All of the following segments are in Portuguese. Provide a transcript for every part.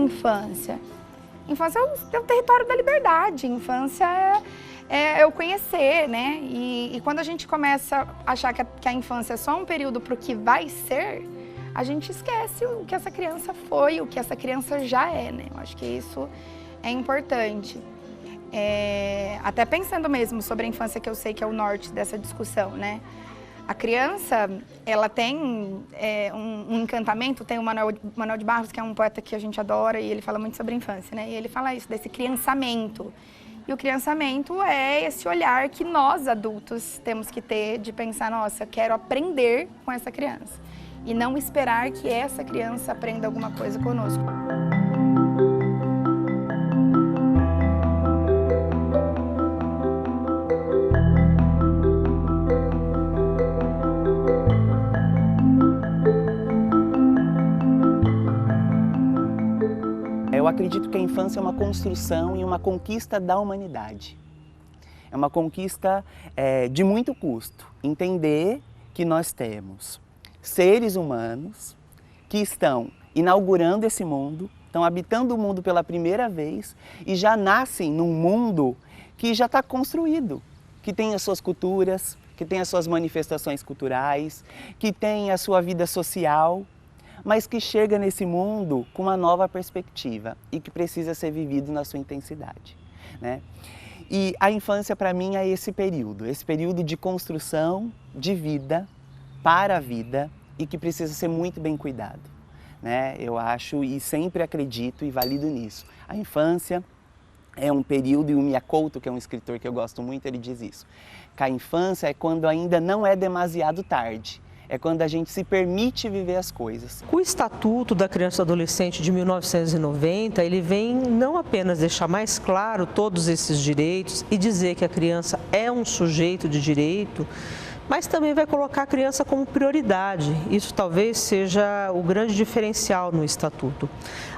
infância? Infância é o território da liberdade, infância é eu conhecer, né? E quando a gente começa a achar que a infância é só um período para o que vai ser, a gente esquece o que essa criança foi, o que essa criança já é, né? Eu acho que isso é importante. Até pensando mesmo sobre a infância, que eu sei que é o norte dessa discussão, né? A criança, ela tem um encantamento, tem o Manuel de Barros, que é um poeta que a gente adora, e ele fala muito sobre a infância, né? E ele fala isso, desse criançamento. E o criançamento é esse olhar que nós, adultos, temos que ter de pensar, nossa, eu quero aprender com essa criança. E não esperar que essa criança aprenda alguma coisa conosco. Eu acredito que a infância é uma construção e uma conquista da humanidade. É uma conquista de muito custo. Entender que nós temos seres humanos que estão inaugurando esse mundo, estão habitando o mundo pela primeira vez e já nascem num mundo que já está construído, que tem as suas culturas, que tem as suas manifestações culturais, que tem a sua vida social, mas que chega nesse mundo com uma nova perspectiva e que precisa ser vivido na sua intensidade, né? E a infância, para mim, é esse período de construção de vida para a vida e que precisa ser muito bem cuidado, né? Eu acho e sempre acredito e valido nisso. A infância é um período, e o Mia Couto, que é um escritor que eu gosto muito, ele diz isso, que a infância é quando ainda não é demasiado tarde. É quando a gente se permite viver as coisas. O Estatuto da Criança e do Adolescente de 1990, ele vem não apenas deixar mais claro todos esses direitos e dizer que a criança é um sujeito de direito, mas também vai colocar a criança como prioridade. Isso talvez seja o grande diferencial no Estatuto.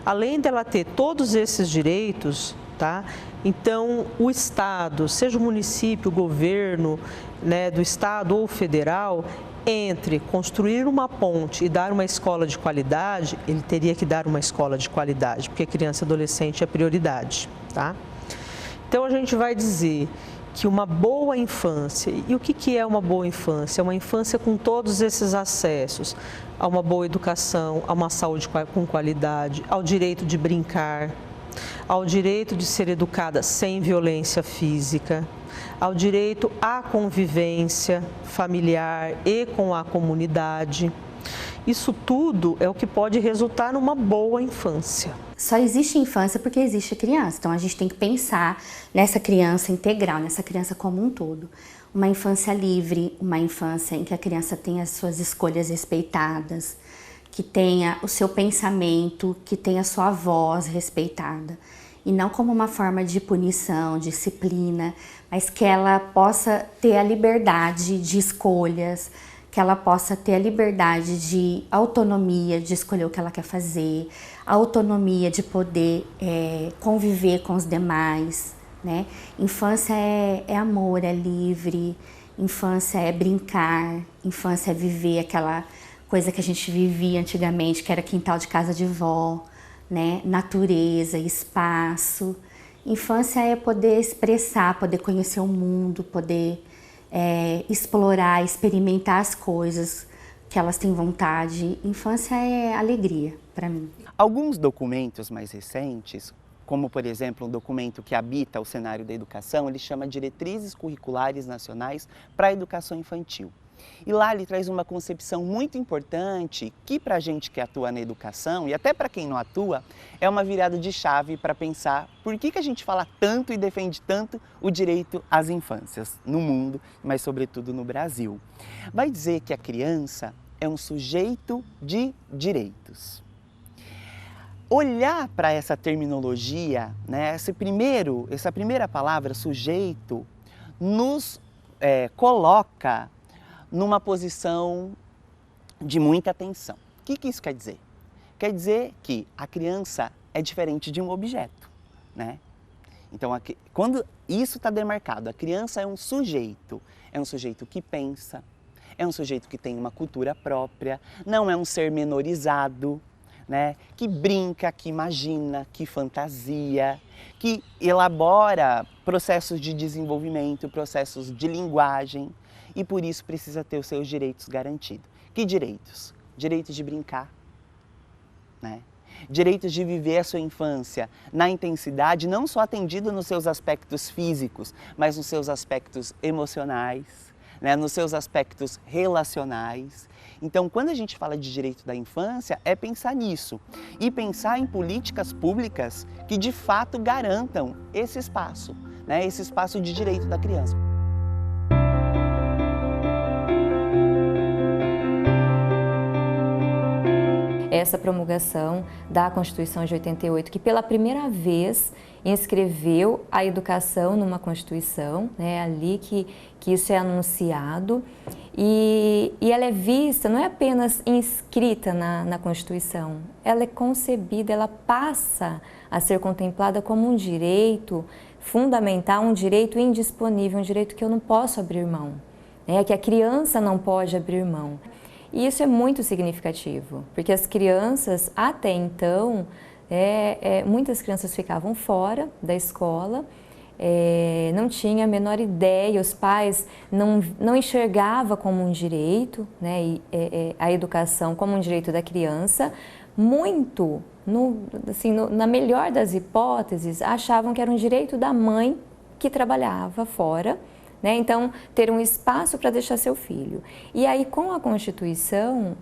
Além dela ter todos esses direitos, tá? Então, o Estado, seja o município, o governo, né, do Estado ou federal, entre construir uma ponte e dar uma escola de qualidade, ele teria que dar uma escola de qualidade, porque criança e adolescente é prioridade, tá? Então, a gente vai dizer que uma boa infância, e o que é uma boa infância? É uma infância com todos esses acessos, a uma boa educação, a uma saúde com qualidade, ao direito de brincar, ao direito de ser educada sem violência física, ao direito à convivência familiar e com a comunidade. Isso tudo é o que pode resultar numa boa infância. Só existe infância porque existe a criança, então a gente tem que pensar nessa criança integral, nessa criança como um todo. Uma infância livre, uma infância em que a criança tenha as suas escolhas respeitadas, que tenha o seu pensamento, que tenha a sua voz respeitada. E não como uma forma de punição, disciplina, mas que ela possa ter a liberdade de escolhas, que ela possa ter a liberdade de autonomia, de escolher o que ela quer fazer, a autonomia de poder conviver com os demais, né? Infância é amor, é livre, infância é brincar, infância é viver aquela coisa que a gente vivia antigamente, que era quintal de casa de vó, né? Natureza, espaço. Infância é poder expressar, poder conhecer o mundo, poder explorar, experimentar as coisas que elas têm vontade. Infância é alegria para mim. Alguns documentos mais recentes, como por exemplo um documento que habita o cenário da educação, ele chama Diretrizes Curriculares Nacionais para a Educação Infantil. E lá ele traz uma concepção muito importante que para a gente que atua na educação e até para quem não atua, é uma virada de chave para pensar por que a gente fala tanto e defende tanto o direito às infâncias no mundo, mas sobretudo no Brasil. Vai dizer que a criança é um sujeito de direitos. Olhar para essa terminologia, né, essa primeira palavra, sujeito, nos coloca numa posição de muita atenção. O que isso quer dizer? Quer dizer que a criança é diferente de um objeto, né? Então, quando isso está demarcado, a criança é um sujeito que pensa, é um sujeito que tem uma cultura própria, não é um ser menorizado, né? Que brinca, que imagina, que fantasia, que elabora processos de desenvolvimento, processos de linguagem e por isso precisa ter os seus direitos garantidos. Que direitos? Direitos de brincar, né? Direitos de viver a sua infância na intensidade, não só atendido nos seus aspectos físicos, mas nos seus aspectos emocionais, né? Nos seus aspectos relacionais. Então, quando a gente fala de direito da infância, é pensar nisso e pensar em políticas públicas que de fato garantam esse espaço, né? Esse espaço de direito da criança. Essa promulgação da Constituição de 88, que pela primeira vez inscreveu a educação numa Constituição, né, ali que isso é anunciado, e ela é vista, não é apenas inscrita na Constituição, ela é concebida, ela passa a ser contemplada como um direito fundamental, um direito indisponível, um direito que eu não posso abrir mão, né, que a criança não pode abrir mão. E isso é muito significativo, porque as crianças, até então, muitas crianças ficavam fora da escola, não tinha a menor ideia, os pais não enxergavam como um direito, né, a educação como um direito da criança, muito, na melhor das hipóteses, achavam que era um direito da mãe que trabalhava fora, né? Então, ter um espaço para deixar seu filho. E aí, com a Constituição,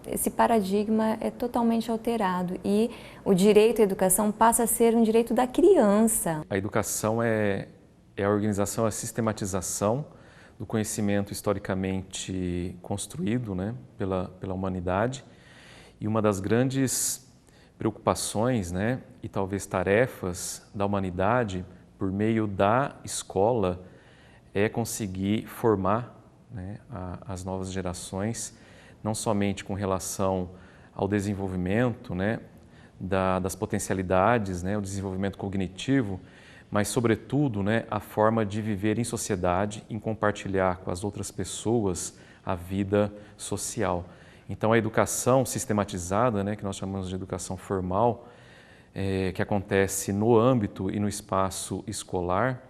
esse paradigma é totalmente alterado e o direito à educação passa a ser um direito da criança. A educação é a organização, a sistematização do conhecimento historicamente construído, né, pela humanidade. E uma das grandes preocupações, né, e talvez tarefas da humanidade por meio da escola é conseguir formar, né, as novas gerações, não somente com relação ao desenvolvimento, né, das potencialidades, né, o desenvolvimento cognitivo, mas sobretudo, né, a forma de viver em sociedade, em compartilhar com as outras pessoas a vida social. Então a educação sistematizada, né, que nós chamamos de educação formal, que acontece no âmbito e no espaço escolar,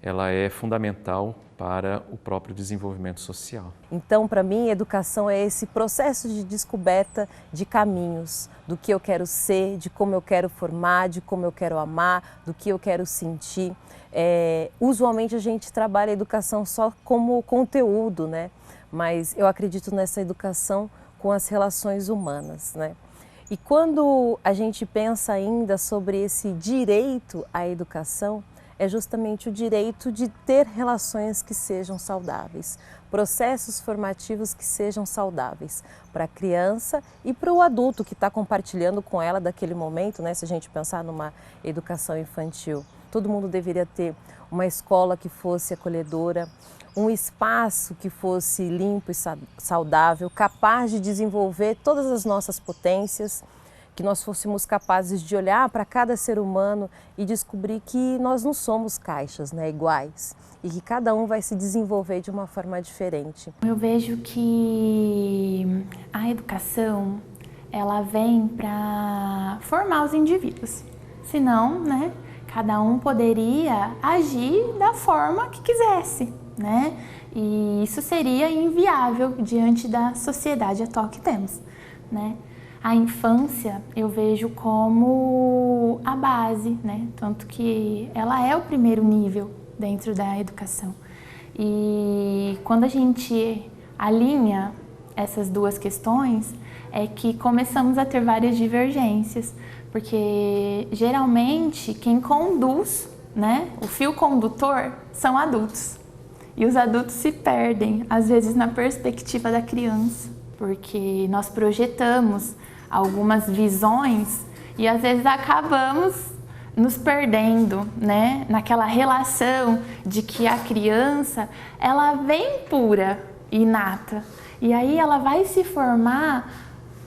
ela é fundamental para o próprio desenvolvimento social. Então, para mim, educação é esse processo de descoberta de caminhos, do que eu quero ser, de como eu quero formar, de como eu quero amar, do que eu quero sentir. Usualmente a gente trabalha a educação só como conteúdo, né? Mas eu acredito nessa educação com as relações humanas, né? E quando a gente pensa ainda sobre esse direito à educação, é justamente o direito de ter relações que sejam saudáveis, processos formativos que sejam saudáveis para a criança e para o adulto que está compartilhando com ela daquele momento, né? Se a gente pensar numa educação infantil, todo mundo deveria ter uma escola que fosse acolhedora, um espaço que fosse limpo e saudável, capaz de desenvolver todas as nossas potências, que nós fôssemos capazes de olhar para cada ser humano e descobrir que nós não somos caixas, né, iguais, e que cada um vai se desenvolver de uma forma diferente. Eu vejo que a educação, ela vem para formar os indivíduos, senão, né, cada um poderia agir da forma que quisesse, né? E isso seria inviável diante da sociedade atual que temos, né? A infância eu vejo como a base, né? Tanto que ela é o primeiro nível dentro da educação. E quando a gente alinha essas duas questões, é que começamos a ter várias divergências, porque geralmente quem conduz, né, o fio condutor são adultos. E os adultos se perdem, às vezes, na perspectiva da criança, porque nós projetamos algumas visões e às vezes acabamos nos perdendo, né, naquela relação de que a criança, ela vem pura, inata, e aí ela vai se formar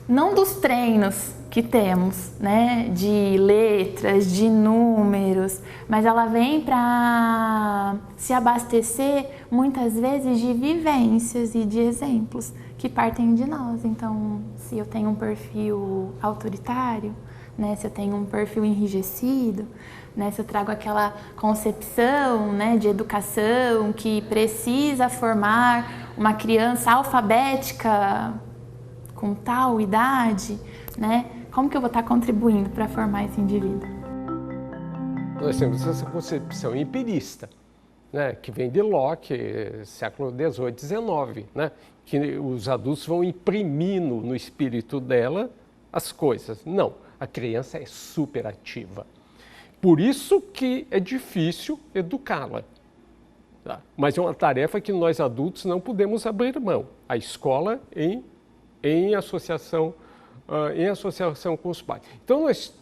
não dos treinos que temos, né, de letras, de números, mas ela vem para se abastecer muitas vezes de vivências e de exemplos que partem de nós. Então, se eu tenho um perfil autoritário, né, se eu tenho um perfil enrijecido, né, se eu trago aquela concepção, né, de educação que precisa formar uma criança alfabética com tal idade, né, como que eu vou estar contribuindo para formar esse indivíduo? Nós temos essa concepção empirista, né, que vem de Locke, século XVIII, XIX, né, que os adultos vão imprimindo no espírito dela as coisas. Não, a criança é superativa. Por isso que é difícil educá-la. Tá? Mas é uma tarefa que nós adultos não podemos abrir mão. A escola em associação com os pais. Então nós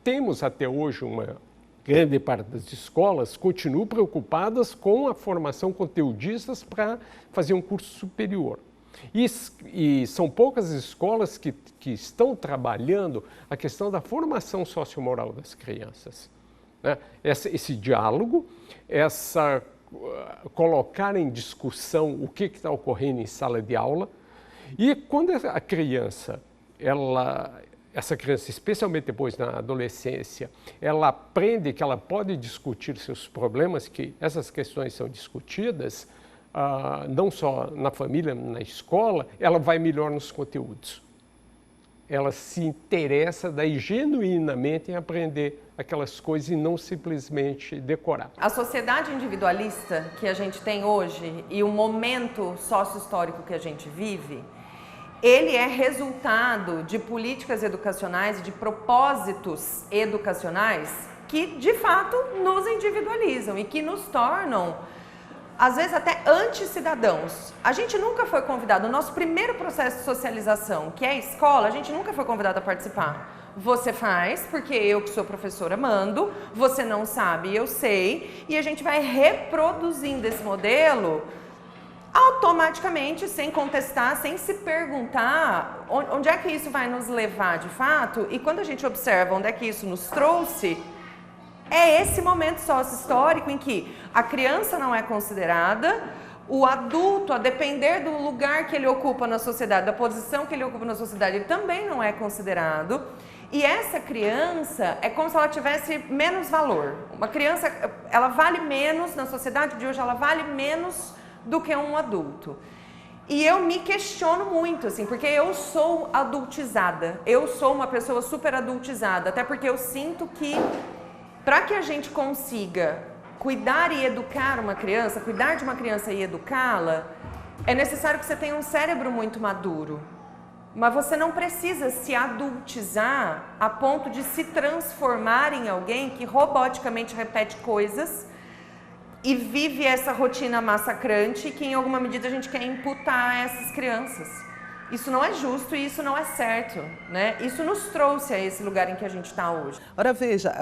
temos até hoje uma grande parte das escolas continuam preocupadas com a formação conteudistas para fazer um curso superior. E são poucas escolas que estão trabalhando a questão da formação sociomoral das crianças. Né? Esse diálogo, colocar em discussão o que está ocorrendo em sala de aula. E quando a criança, essa criança, especialmente depois na adolescência, ela aprende que ela pode discutir seus problemas, que essas questões são discutidas, não só na família, na escola, ela vai melhor nos conteúdos. Ela se interessa daí genuinamente em aprender aquelas coisas e não simplesmente decorar. A sociedade individualista que a gente tem hoje e o momento sócio-histórico que a gente vive, ele é resultado de políticas educacionais e de propósitos educacionais que, de fato, nos individualizam e que nos tornam, às vezes, até anti-cidadãos. A gente nunca foi convidado, no nosso primeiro processo de socialização, que é a escola, a gente nunca foi convidado a participar. Você faz, porque eu que sou professora mando, você não sabe, eu sei, e a gente vai reproduzindo esse modelo automaticamente, sem contestar, sem se perguntar onde é que isso vai nos levar de fato. E quando a gente observa onde é que isso nos trouxe, é esse momento sócio-histórico em que a criança não é considerada, o adulto, a depender do lugar que ele ocupa na sociedade, da posição que ele ocupa na sociedade, ele também não é considerado. E essa criança é como se ela tivesse menos valor. Uma criança, ela vale menos, na sociedade de hoje, ela vale menos do que um adulto. E eu me questiono muito, assim, porque eu sou adultizada, eu sou uma pessoa super adultizada, até porque eu sinto que para que a gente consiga cuidar e educar uma criança, cuidar de uma criança e educá-la, é necessário que você tenha um cérebro muito maduro. Mas você não precisa se adultizar a ponto de se transformar em alguém que roboticamente repete coisas e vive essa rotina massacrante que em alguma medida a gente quer imputar a essas crianças. Isso não é justo e isso não é certo, né? Isso nos trouxe a esse lugar em que a gente está hoje. Ora, veja,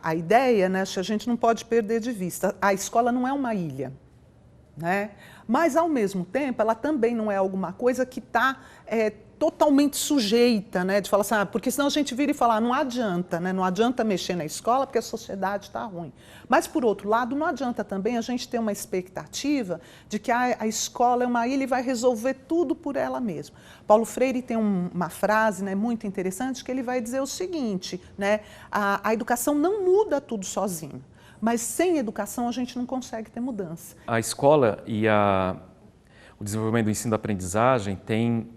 a ideia, né, a gente não pode perder de vista, a escola não é uma ilha, né? Mas, ao mesmo tempo, ela também não é alguma coisa que está totalmente sujeita, né, de falar assim, porque senão a gente vira e fala, não adianta, né, não adianta mexer na escola porque a sociedade está ruim. Mas, por outro lado, não adianta também a gente ter uma expectativa de que a escola é uma ilha e vai resolver tudo por ela mesma. Paulo Freire tem uma frase, né, muito interessante, que ele vai dizer o seguinte, né, a educação não muda tudo sozinho, mas sem educação a gente não consegue ter mudança. A escola e o desenvolvimento do ensino da aprendizagem tem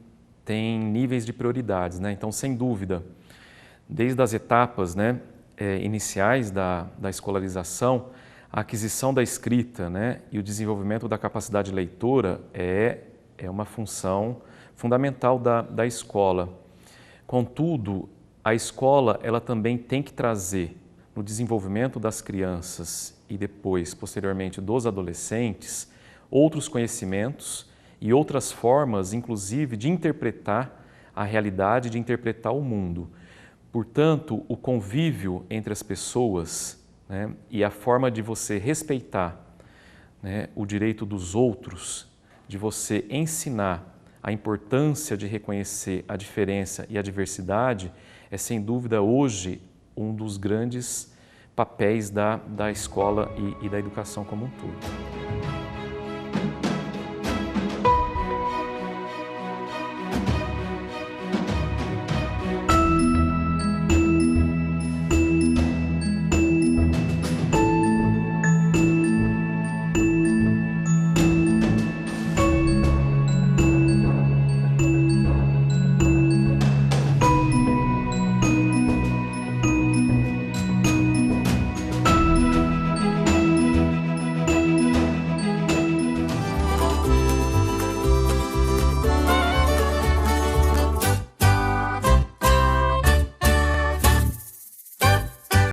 níveis de prioridades, né? Então, sem dúvida, desde as etapas, né, iniciais da escolarização, a aquisição da escrita, né, e o desenvolvimento da capacidade leitora é uma função fundamental da escola. Contudo, a escola ela também tem que trazer no desenvolvimento das crianças e depois, posteriormente, dos adolescentes, outros conhecimentos e outras formas, inclusive, de interpretar a realidade, de interpretar o mundo. Portanto, o convívio entre as pessoas, né, e a forma de você respeitar, né, o direito dos outros, de você ensinar a importância de reconhecer a diferença e a diversidade é, sem dúvida, hoje, um dos grandes papéis da escola e da educação como um todo.